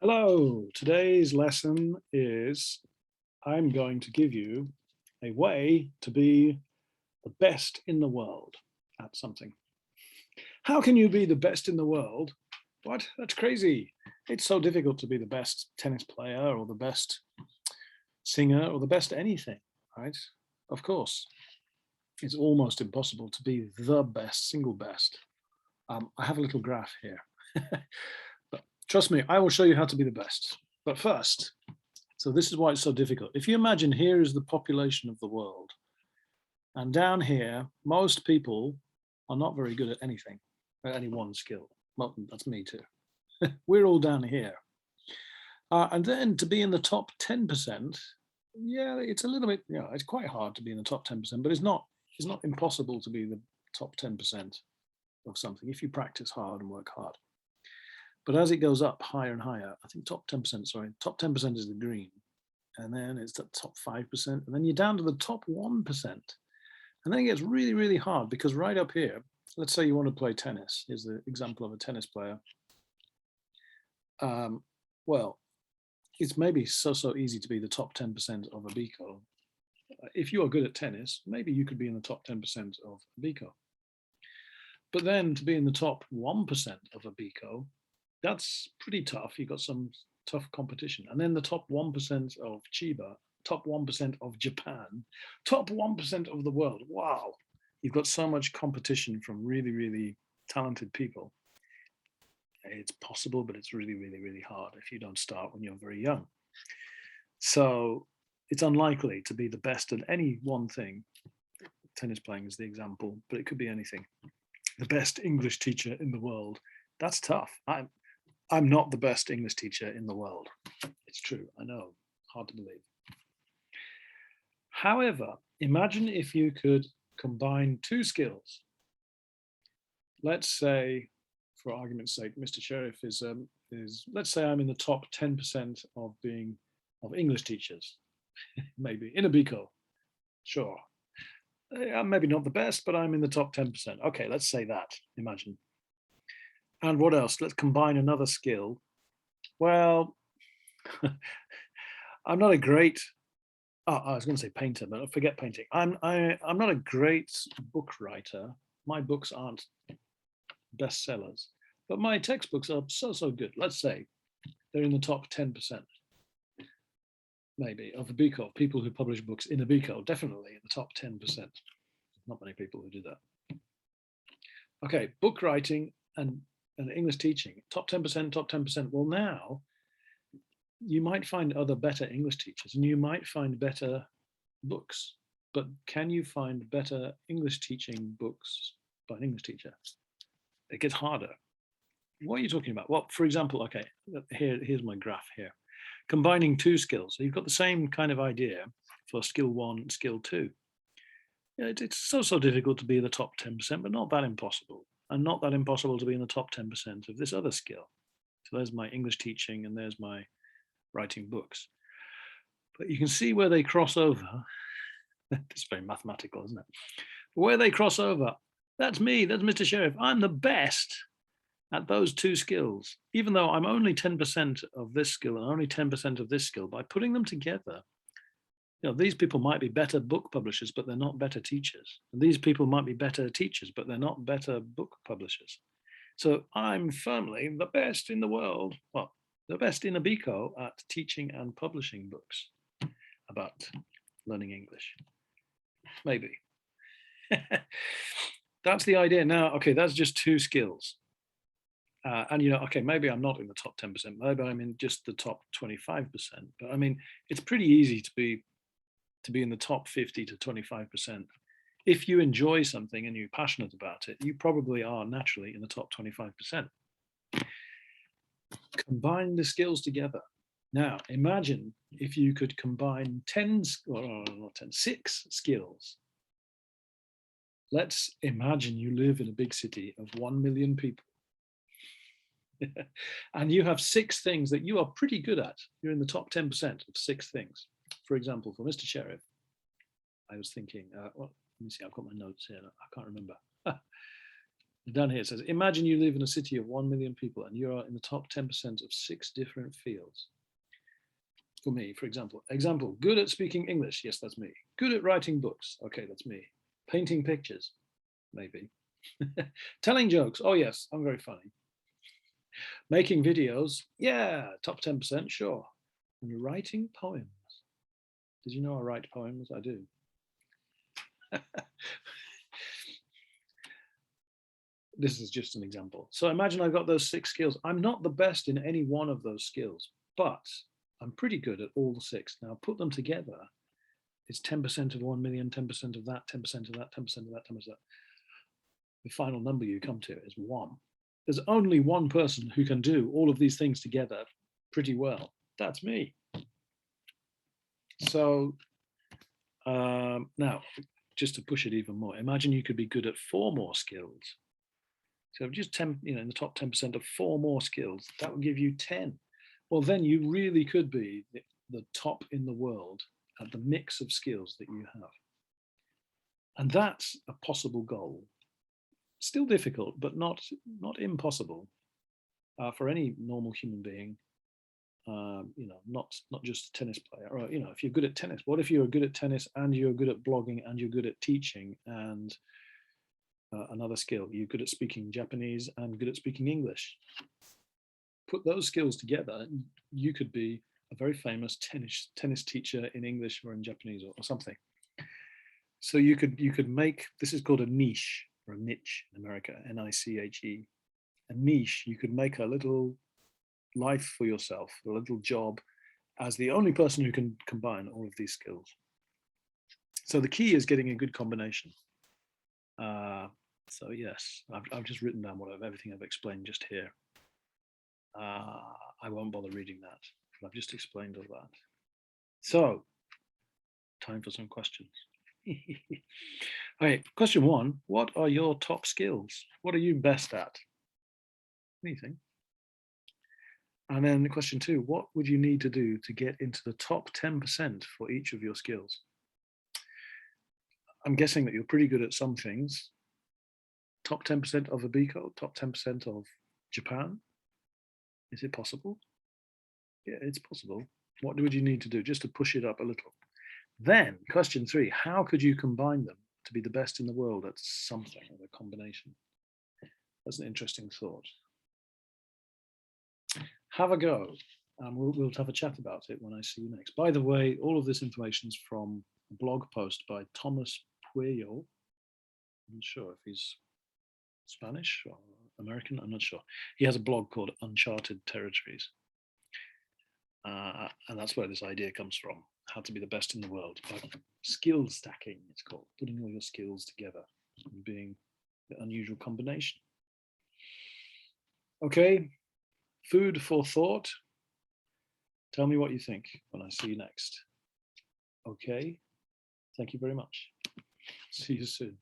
Hello, today's lesson is I'm going to give you a way to be the best in the world at something. How can you be the best in the world? What? That's crazy. It's so difficult to be the best tennis player or the best singer or the best anything, right? Of course, it's almost impossible to be the best, single best. I have a little graph here. But trust me, I will show you how to be the best. But first, so this is why it's so difficult. If you imagine here is the population of the world, and down here, most people are not very good at anything, at any one skill. Well, that's me too. We're all down here. And then to be in the top 10%, yeah, it's a little bit, it's quite hard to be in the top 10%, but it's not impossible to be the top 10% of something if you practice hard and work hard. But as it goes up higher and higher, I think top 10%, sorry, top 10% is the green. And then it's the top 5%. And then you're down to the top 1%. And then it gets really, really hard because right up here, let's say you want to play tennis. Here's the example of a tennis player. Well, it's maybe so easy to be the top 10% of a BICO. If you are good at tennis, maybe you could be in the top 10% of a BICO. But then to be in the top 1% of a BICO, that's pretty tough. You've got some tough competition. And then the top 1% of Chiba, top 1% of Japan, top 1% of the world. Wow. You've got so much competition from really, really talented people. It's possible, but it's really, really, really hard if you don't start when you're very young. So it's unlikely to be the best at any one thing. Tennis playing is the example, but it could be anything. The best English teacher in the world. That's tough. I'm not the best English teacher in the world. It's true, I know, hard to believe. However, imagine if you could combine two skills. Let's say, for argument's sake, Mr. Sheriff is let's say I'm in the top 10% of English teachers, maybe in a BICO, sure. I'm maybe not the best, but I'm in the top 10%. Okay, let's say that, imagine. And what else? Let's combine another skill. Well, I'm not a great, I was going to say painter, but forget painting. I'm not a great book writer. My books aren't bestsellers, but my textbooks are so good. Let's say they're in the top 10%, maybe, of a BICO. People who publish books in a BICO, definitely in the top 10%. Not many people who do that. Okay, book writing and English teaching, top 10%, top 10%. Well, now you might find other better English teachers and you might find better books, but can you find better English teaching books by an English teacher? It gets harder. What are you talking about? Well, for example, okay, here's my graph here. Combining two skills. So you've got the same kind of idea for skill one and skill two. It's so difficult to be the top 10%, but not that impossible. And not that impossible to be in the top 10% of this other skill. So there's my English teaching and there's my writing books. But you can see where they cross over. It's very mathematical, isn't it? But where they cross over, that's me, that's Mr. Sheriff. I'm the best at those two skills, even though I'm only 10% of this skill and only 10% of this skill. By putting them together, these people might be better book publishers, but they're not better teachers. And these people might be better teachers, but they're not better book publishers. So I'm firmly the best in the world, well, the best in a BICO at teaching and publishing books about learning English. Maybe. That's the idea. Now, okay, that's just two skills. And okay, maybe I'm not in the top 10%, maybe I'm in just the top 25%. But I mean, it's pretty easy to be in the top 50 to 25%. If you enjoy something and you're passionate about it, you probably are naturally in the top 25%. Combine the skills together. Now, imagine if you could combine 6 skills. Let's imagine you live in a big city of 1 million people. And you have 6 things that you are pretty good at. You're in the top 10% of 6 things. For example, for Mr. Sheriff, I was thinking, well, let me see, I've got my notes here. I can't remember. Down here it says, imagine you live in a city of 1 million people and you are in the top 10% of 6 different fields. For me, for example, good at speaking English. Yes, that's me. Good at writing books. Okay, that's me. Painting pictures. Maybe. Telling jokes. Oh, yes, I'm very funny. Making videos. Yeah, top 10%, sure. And writing poems. Did you know I write poems? I do. This is just an example. So imagine I've got those 6 skills. I'm not the best in any one of those skills, but I'm pretty good at all the 6. Now put them together. It's 10% of 1 million, 10% of that, 10% of that, 10% of that, 10% of that. The final number you come to is 1. There's only one person who can do all of these things together pretty well. That's me. So now, just to push it even more, imagine you could be good at 4 more skills. So just 10, in the top 10% of 4 more skills, that would give you 10. Well, then you really could be the top in the world at the mix of skills that you have. And that's a possible goal. Still difficult, but not impossible for any normal human being. Not just a tennis player. Or if you're good at tennis, what if you're good at tennis and you're good at blogging and you're good at teaching and another skill, you're good at speaking Japanese and good at speaking English? Put those skills together, you could be a very famous tennis teacher in English or in Japanese or something. So you could make, this is called a niche or a niche in America, N-I-C-H-E. A niche, you could make a little life for yourself, a little job, as the only person who can combine all of these skills. So the key is getting a good combination. So yes, I've just written down everything I've explained just here. I won't bother reading that, but I've just explained all that. So, time for some questions. Okay, question 1, what are your top skills? What are you best at? Anything. And then question 2, what would you need to do to get into the top 10% for each of your skills? I'm guessing that you're pretty good at some things. Top 10% of Abiko, top 10% of Japan. Is it possible? Yeah, it's possible. What would you need to do just to push it up a little? Then question 3, how could you combine them to be the best in the world at something, or a combination? That's an interesting thought. Have a go. We'll have a chat about it when I see you next. By the way, all of this information is from a blog post by Thomas Pueyo. I'm not sure if he's Spanish or American, I'm not sure. He has a blog called Uncharted Territories. And that's where this idea comes from, how to be the best in the world. Skill stacking, it's called, putting all your skills together and being the unusual combination. Okay, food for thought. Tell me what you think when I see you next. Okay, thank you very much. See you soon.